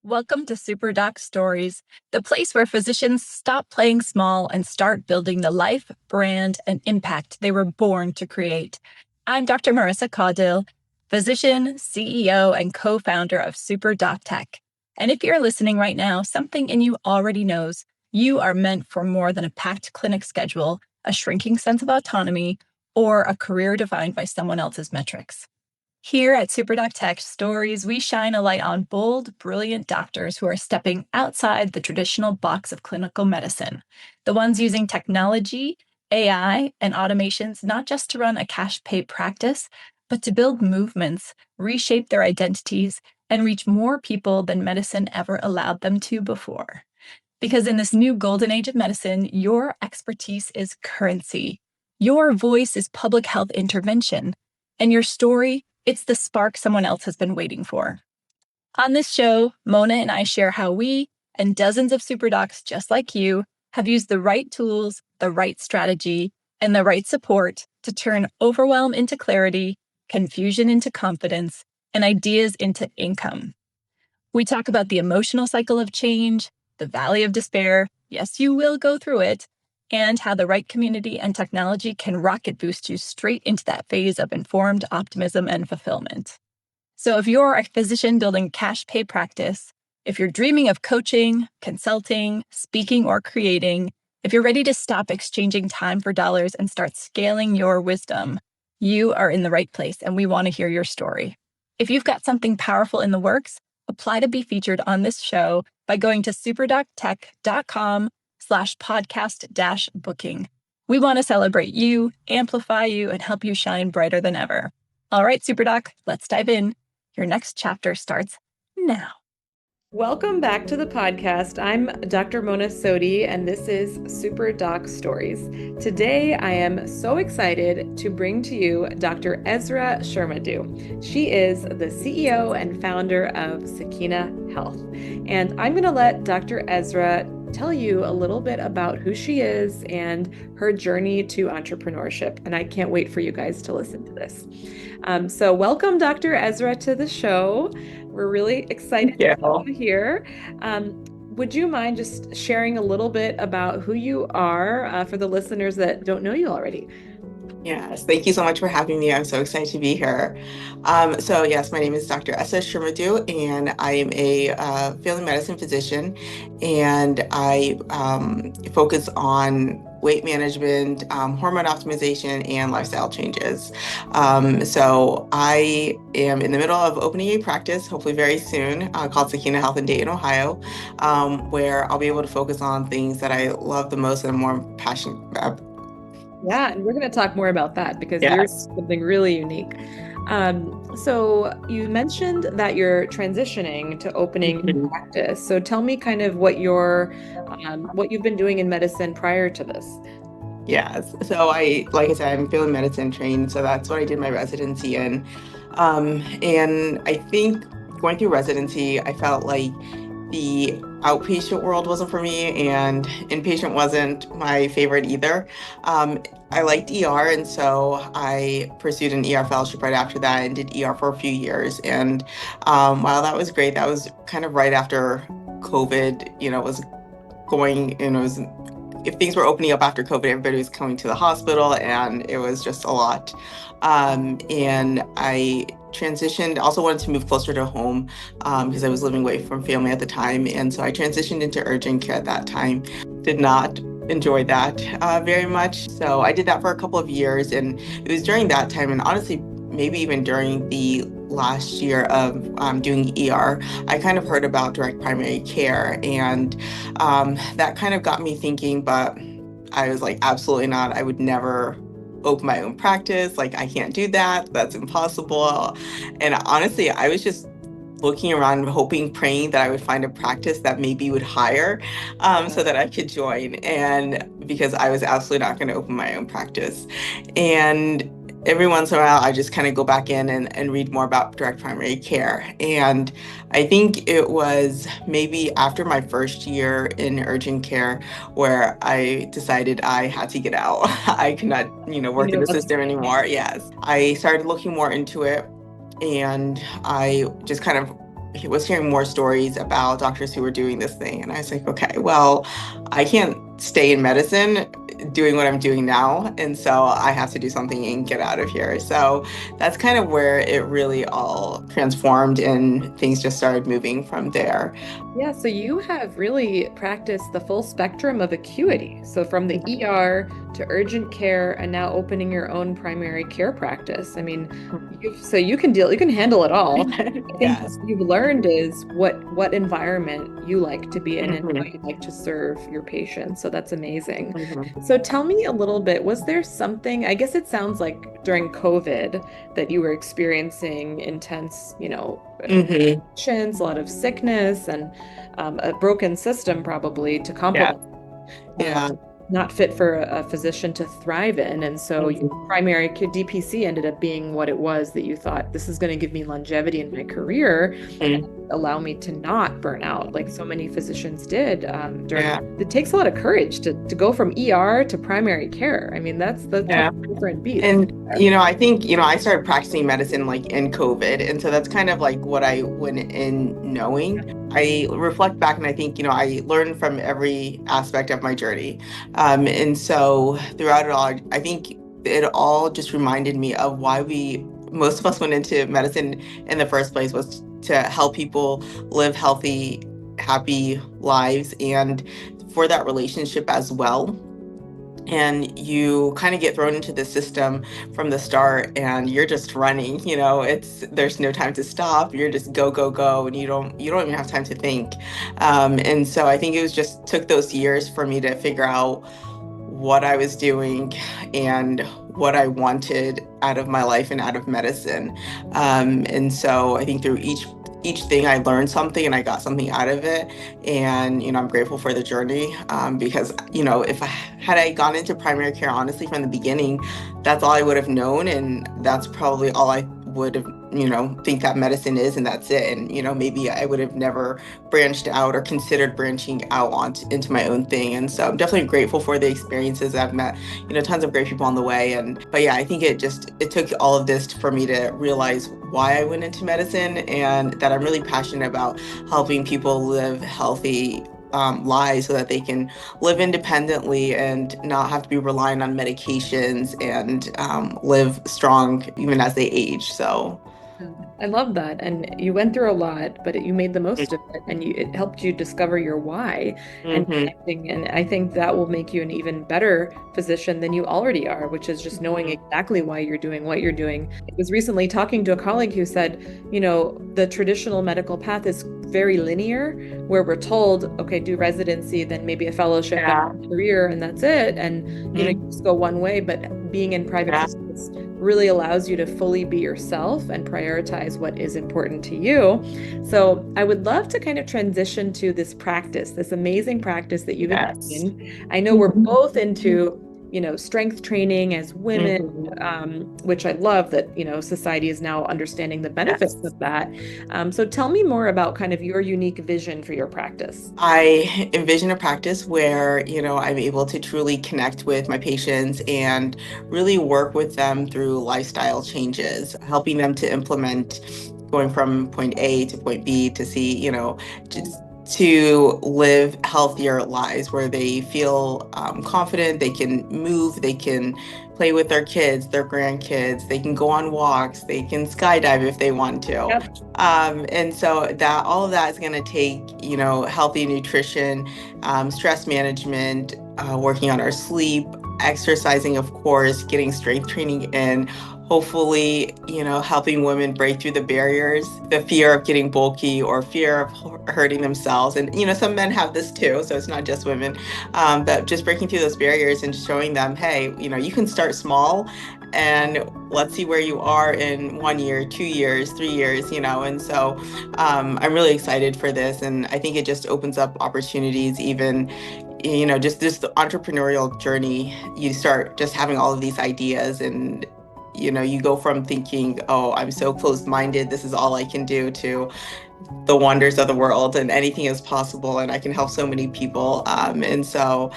Welcome to Super Doc Stories, the place where physicians stop playing small and start building the life, brand, and impact they were born to create. I'm Dr. Marissa Caudill, physician, CEO, and co-founder of Super Doc Tech. And if you're listening right now, something in you already knows you are meant for more than a packed clinic schedule, a shrinking sense of autonomy, or a career defined by someone else's metrics. Here at SuperDoc Tech Stories, we shine a light on bold, brilliant doctors who are stepping outside the traditional box of clinical medicine, the ones using technology, AI, and automations not just to run a cash-pay practice, but to build movements, reshape their identities, and reach more people than medicine ever allowed them to before. Because in this new golden age of medicine, your expertise is currency. Your voice is public health intervention, and your story, it's the spark someone else has been waiting for. On this show, Mona and I share how we, and dozens of super docs just like you, have used the right tools, the right strategy, and the right support to turn overwhelm into clarity, confusion into confidence, and ideas into income. We talk about the emotional cycle of change, the valley of despair, yes, you will go through it, and how the right community and technology can rocket boost you straight into that phase of informed optimism and fulfillment. So if you're a physician building cash pay practice, if you're dreaming of coaching, consulting, speaking, or creating, if you're ready to stop exchanging time for dollars and start scaling your wisdom, you are in the right place, and we want to hear your story. If you've got something powerful in the works, apply to be featured on this show by going to superdoctech.com/podcast-booking. We want to celebrate you, amplify you, and help you shine brighter than ever. All right, Superdoc, let's dive in. Your next chapter starts now. Welcome back to the podcast. I'm Dr. Mona Sodi, and this is Super Doc Stories. Today, I am so excited to bring to you Dr. Esra Shermadou. She is the CEO and founder of Sakina Health. And I'm going to let Dr. Esra tell you a little bit about who she is and her journey to entrepreneurship. And I can't wait for you guys to listen to this. So welcome, Dr. Esra, to the show. We're really excited to have you here. Would you mind just sharing a little bit about who you are for the listeners that don't know you already? Yes, thank you so much for having me. I'm so excited to be here. So yes, my name is Dr. Esra Shermadou, and I am a family medicine physician, and I focus on weight management, hormone optimization, and lifestyle changes. So I am in the middle of opening a practice, hopefully very soon, called Sakina Health in Dayton, Ohio, where I'll be able to focus on things that I love the most and I'm more passionate about. Yeah, and we're going to talk more about that because you're something really unique. So you mentioned that you're transitioning to opening a practice. So tell me kind of what you've been doing in medicine prior to this. Yes. So like I said, I'm family medicine trained. So that's what I did my residency in. And I think going through residency, I felt like the outpatient world wasn't for me, and inpatient wasn't my favorite either. I liked ER, and so I pursued an ER fellowship right after that and did ER for a few years. And while that was great, that was kind of right after COVID, was going, and it was, if things were opening up after COVID, everybody was coming to the hospital, and it was just a lot. And I transitioned, also wanted to move closer to home because I was living away from family at the time. And so I transitioned into urgent care at that time. Did not enjoy that very much. So I did that for a couple of years. And it was during that time, and honestly, maybe even during the last year of doing ER, I kind of heard about direct primary care. And that kind of got me thinking, but I was like, absolutely not. I would never open my own practice. Like, I can't do that. That's impossible. And honestly, I was just looking around, hoping, praying that I would find a practice that maybe would hire so that I could join. And because I was absolutely not going to open my own practice. And every once in a while, I just kind of go back in and read more about direct primary care. And I think it was maybe after my first year in urgent care where I decided I had to get out. I could not, work in the system anymore. Yes. I started looking more into it, and I just kind of was hearing more stories about doctors who were doing this thing. And I was like, okay, well, I can't stay in medicine doing what I'm doing now. And so I have to do something and get out of here. So that's kind of where it really all transformed and things just started moving from there. Yeah, so you have really practiced the full spectrum of acuity. So from the ER to urgent care and now opening your own primary care practice. I mean, so you can handle it all. I think what Yes. you've learned is what environment you like to be in and how Mhm. you like to serve your patients. So that's amazing. Mhm. So tell me a little bit, was there something, I guess it sounds like during COVID that you were experiencing intense, Mhm. a lot of sickness and a broken system probably to Yeah. complement, Yeah. not fit for a physician to thrive in. And so your Mhm. primary care DPC ended up being what it was that you thought this is going to give me longevity in my career and Mhm. allow me to not burn out like so many physicians did during. Yeah. It takes a lot of courage to go from ER to primary care. I mean, that's the Yeah. totally different beast. And, I think, I started practicing medicine like in COVID. And so that's kind of like what I went in knowing. I reflect back and I think, I learned from every aspect of my journey. And so throughout it all, I think it all just reminded me of why most of us went into medicine in the first place was to help people live healthy, happy lives and for that relationship as well. And you kind of get thrown into the system from the start and you're just running, there's no time to stop. You're just go go go and you don't even have time to think. And so I think it was just took those years for me to figure out what I was doing and what I wanted out of my life and out of medicine. And so I think through each thing I learned something and I got something out of it. And I'm grateful for the journey, because if I gone into primary care honestly from the beginning, that's all I would have known, and that's probably all I would have think that medicine is, and that's it. And maybe I would have never branched out or considered branching out into my own thing. And so I'm definitely grateful for the experiences. I've met, tons of great people on the way. But yeah, I think it took all of this for me to realize why I went into medicine and that I'm really passionate about helping people live healthy lives so that they can live independently and not have to be relying on medications and live strong even as they age. So. I love that. And you went through a lot, but you made the most of it and it helped you discover your why and Mhm. connecting. And I think that will make you an even better physician than you already are, which is just knowing Mhm. exactly why you're doing what you're doing. I was recently talking to a colleague who said, the traditional medical path is very linear, where we're told, okay, do residency, then maybe a fellowship and Yeah. a career, and that's it. And, you Mhm. just go one way. But being in private Yeah. practice really allows you to fully be yourself and prioritize what is important to you. So I would love to kind of transition to this practice, this amazing practice that you've been Yes. in. I know we're both into, strength training as women, Mhm. which I love that, society is now understanding the benefits Yes. of that. So tell me more about kind of your unique vision for your practice. I envision a practice where, I'm able to truly connect with my patients and really work with them through lifestyle changes, helping them to implement going from point A to point B to C, just to live healthier lives where they feel confident, they can move, they can play with their kids, their grandkids, they can go on walks, they can skydive if they want to. Yep. And so that all of that is going to take, healthy nutrition, stress management, working on our sleep, exercising, of course, getting strength training in, hopefully, helping women break through the barriers, the fear of getting bulky or fear of hurting themselves. And, some men have this too, so it's not just women, but just breaking through those barriers and showing them, hey, you can start small and let's see where you are in 1 year, 2 years, 3 years, and so I'm really excited for this. And I think it just opens up opportunities, even, just this the entrepreneurial journey. You start just having all of these ideas and you go from thinking, oh, I'm so closed-minded, this is all I can do, to the wonders of the world and anything is possible and I can help so many people. And so,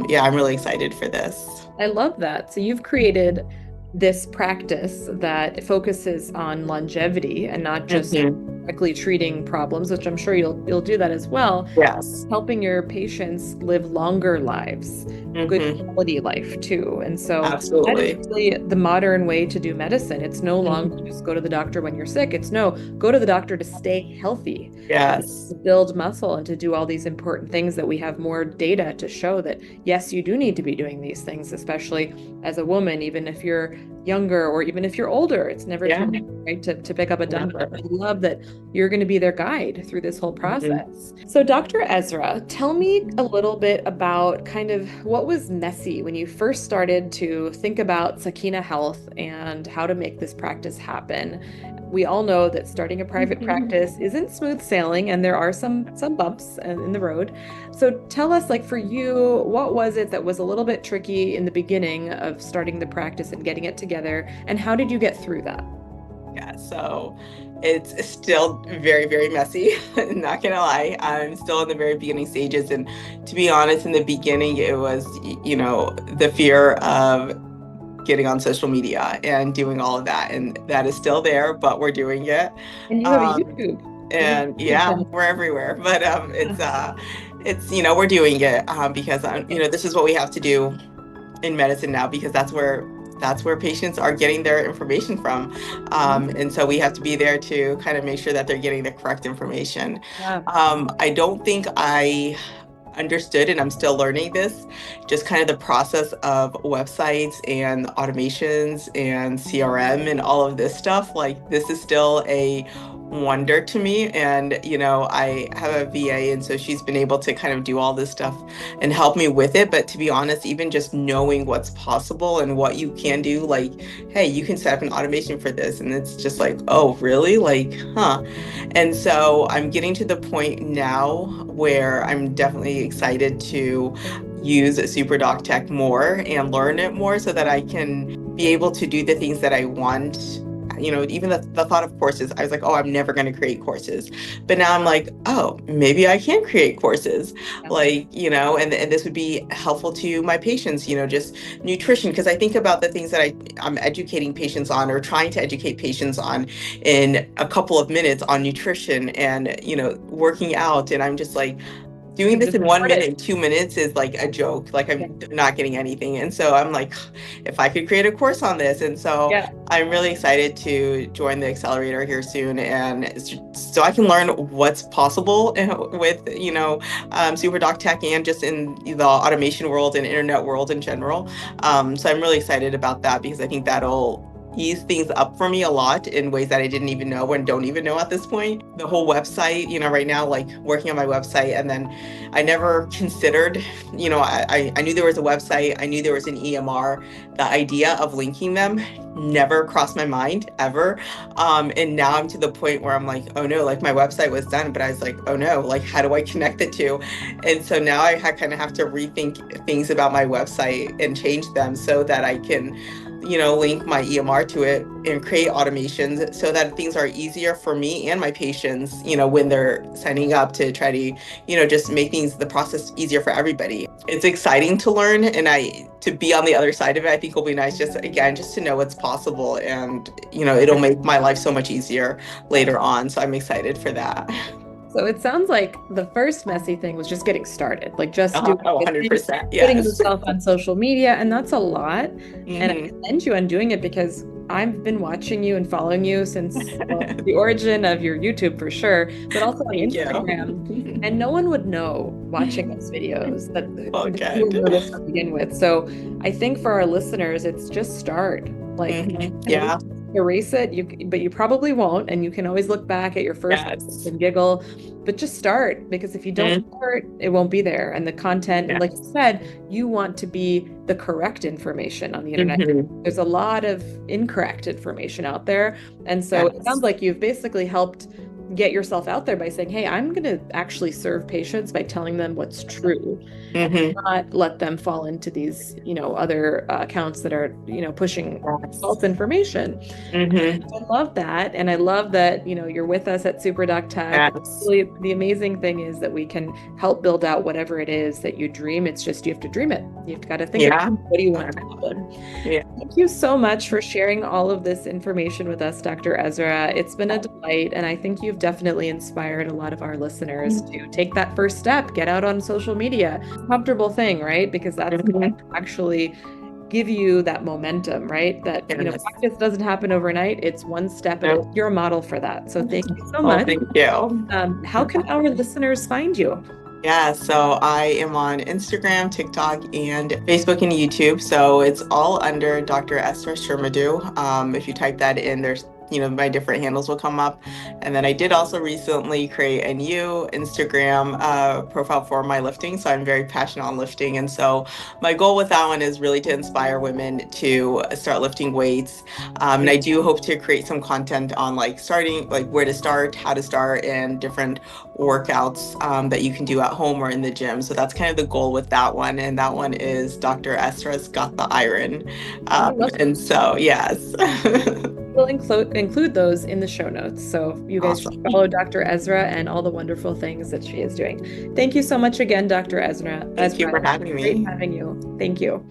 yeah, I'm really excited for this. I love that. So you've created this practice that focuses on longevity and not just Mhm. directly treating problems, which I'm sure you'll do that as well, Yes. helping your patients live longer lives, good quality life too. And so that is Absolutely. really the modern way to do medicine. It's no longer just go to the doctor when you're sick. It's no, go to the doctor to stay healthy, Yes. to build muscle and to do all these important things that we have more data to show that, yes, you do need to be doing these things, especially as a woman, even if you're younger or even if you're older. It's never too late, right, to pick up a dumbbell. I love that you're going to be their guide through this whole process. So, Dr. Esra, tell me a little bit about kind of what was messy when you first started to think about Sakina Health and how to make this practice happen. We all know that starting a private practice isn't smooth sailing, and there are some bumps in the road. So tell us, like for you, what was it that was a little bit tricky in the beginning of starting the practice and getting it together, and how did you get through that? Yeah, so it's still very, very messy. Not gonna lie, I'm still in the very beginning stages, and to be honest, in the beginning, it was, the fear of getting on social media and doing all of that, and that is still there, but we're doing it. And you have a Um, YouTube. You have a and YouTube yeah, channel. we're everywhere, but it's we're doing it because this is what we have to do in medicine now, because that's where patients are getting their information from, and so we have to be there to kind of make sure that they're getting the correct information. Yeah. I don't think I understood, and I'm still learning this, just kind of the process of websites and automations and CRM and all of this stuff. Like, this is still a wonder to me. And, I have a VA, and so she's been able to kind of do all this stuff and help me with it. But to be honest, even just knowing what's possible and what you can do, like, hey, you can set up an automation for this. And it's just like, oh, really? Like, huh. And so I'm getting to the point now where I'm definitely excited to use SuperDoc Tech more and learn it more so that I can be able to do the things that I want. Even the thought of courses, I was like, oh, I'm never going to create courses. But now I'm like, oh, maybe I can create courses. Like, and this would be helpful to my patients, just nutrition. Because I think about the things that I'm educating patients on, or trying to educate patients on in a couple of minutes, on nutrition and, working out. And I'm just like, doing this Just in 1 minute, record 2 minutes is like a joke. Like, it. I'm not getting anything. And so I'm like, if I could create a course on this. And so Yeah. I'm really excited to join the accelerator here soon. And so I can learn what's possible with, SuperDoc Tech, and just in the automation world and internet world in general. So I'm really excited about that, because I think that'll ease things up for me a lot in ways that I didn't even know and don't even know at this point. The whole website, right now, like working on my website, and then I never considered, I knew there was a website, I knew there was an EMR. The idea of linking them never crossed my mind ever. And now I'm to the point where I'm like, oh no, like my website was done, but I was like, oh no, like how do I connect the two? And so now I kind of have to rethink things about my website and change them so that I can link my EMR to it and create automations so that things are easier for me and my patients, when they're signing up, to try to, just make the process easier for everybody. It's exciting to learn, and to be on the other side of it, I think will be nice, just to know what's possible, and, it'll make my life so much easier later on. So I'm excited for that. So it sounds like the first messy thing was just getting started, like just doing Oh, it, 100%. putting Yes. yourself on social media, and that's a lot. And I Mhm. commend you on doing it, because I've been watching you and following you since, well, the origin of your YouTube for sure, but also on Thank Instagram. you. And no one would know watching those videos that Well, you were good. nervous to begin with. So I think for our listeners, it's just start. Like, you can always Yeah. erase it, but you probably won't, and you can always look back at your first Yes. and giggle, but just start, because if you don't start, it won't be there. And the content, and like you said, you want to be the correct information on the internet. There's a lot of incorrect information out there, and so it sounds like you've basically helped get yourself out there by saying, hey, I'm going to actually serve patients by telling them what's true, and not let them fall into these, other accounts that are, pushing false information. I love that. And I love that, you're with us at SuperDoc Tech. Yes. Really, the amazing thing is that we can help build out whatever it is that you dream. It's just, you have to dream it. You've got to think Yeah. about, what do you want to happen? Yeah. Thank you so much for sharing all of this information with us, Dr. Ezra. It's been a delight, and I think you've you've definitely inspired a lot of our listeners to take that first step, get out on social media. It's a comfortable thing, right? Because that's going to actually give you that momentum, right? That, Yes. practice doesn't happen overnight. It's one step at a Nope. you're a model for that. So thank you so Well, much. thank you. How can our listeners find you? Yeah, so I am on Instagram, TikTok, and Facebook and YouTube. So it's all under Dr. Esra Shermadou. If you type that in, there's my different handles will come up. And then I did also recently create a new Instagram profile for my lifting. So I'm very passionate on lifting. And so my goal with that one is really to inspire women to start lifting weights. And I do hope to create some content on like starting, like where to start, how to start, and different workouts that you can do at home or in the gym. So that's kind of the goal with that one. And that one is Dr. Esra's Got the Iron. And so, yes. We'll include those in the show notes. So you guys should Awesome. follow Dr. Ezra and all the wonderful things that she is doing. Thank you so much again, Dr. Ezra. Thank you Ezra, for having great me. having you. Thank you.